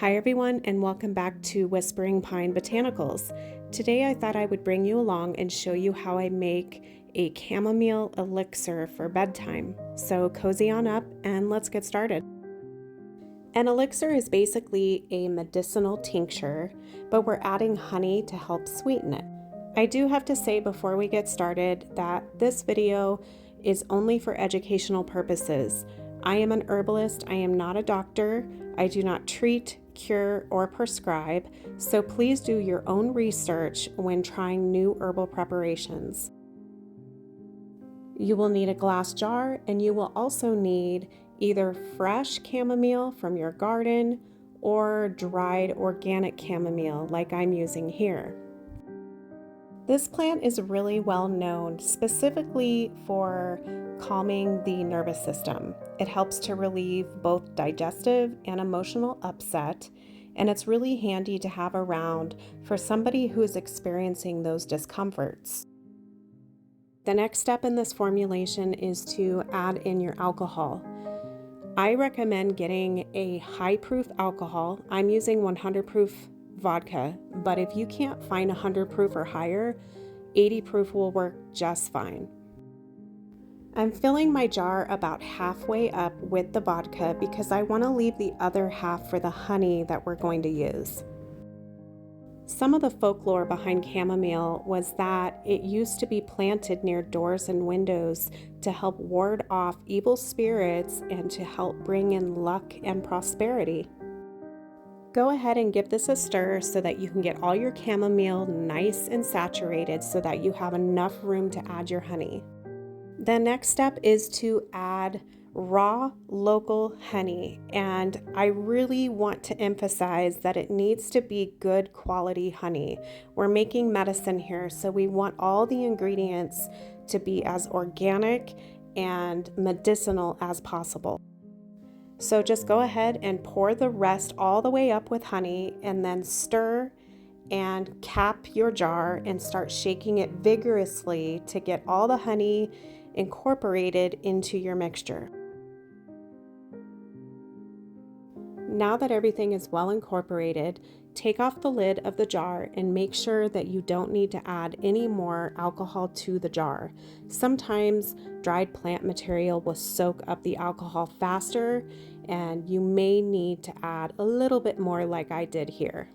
Hi everyone, and welcome back to Whispering Pine Botanicals. Today I thought I would bring you along and show you how I make a chamomile elixir for bedtime. So cozy on up and let's get started. An elixir is basically a medicinal tincture, but we're adding honey to help sweeten it. I do have to say before we get started that this video is only for educational purposes. I am an herbalist, I am not a doctor, I do not treat, cure, or prescribe, so please do your own research when trying new herbal preparations. You will need a glass jar, and you will also need either fresh chamomile from your garden or dried organic chamomile like I'm using here. This plant is really well known specifically for calming the nervous system. It helps to relieve both digestive and emotional upset, and it's really handy to have around for somebody who's experiencing those discomforts. The next step in this formulation is to add in your alcohol. I recommend getting a high-proof alcohol. I'm using 100 proof vodka, but if you can't find 100 proof or higher, 80 proof will work just fine. I'm filling my jar about halfway up with the vodka because I want to leave the other half for the honey that we're going to use. Some of the folklore behind chamomile was that it used to be planted near doors and windows to help ward off evil spirits and to help bring in luck and prosperity. Go ahead and give this a stir so that you can get all your chamomile nice and saturated so that you have enough room to add your honey. The next step is to add raw local honey, and I really want to emphasize that it needs to be good quality honey. We're making medicine here, so we want all the ingredients to be as organic and medicinal as possible. So just go ahead and pour the rest all the way up with honey and then stir and cap your jar and start shaking it vigorously to get all the honey incorporated into your mixture. Now that everything is well incorporated, take off the lid of the jar and make sure that you don't need to add any more alcohol to the jar. Sometimes dried plant material will soak up the alcohol faster, and you may need to add a little bit more like I did here.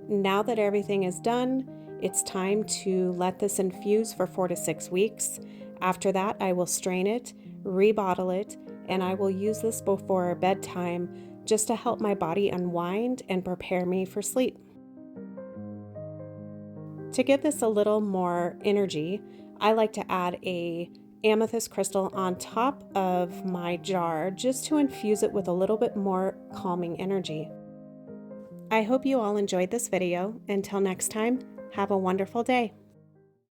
Now that everything is done, it's time to let this infuse for 4 to 6 weeks. After that, I will strain it, rebottle it, and I will use this before bedtime just to help my body unwind and prepare me for sleep. To give this a little more energy, I like to add a amethyst crystal on top of my jar just to infuse it with a little bit more calming energy. I hope you all enjoyed this video. Until next time, have a wonderful day.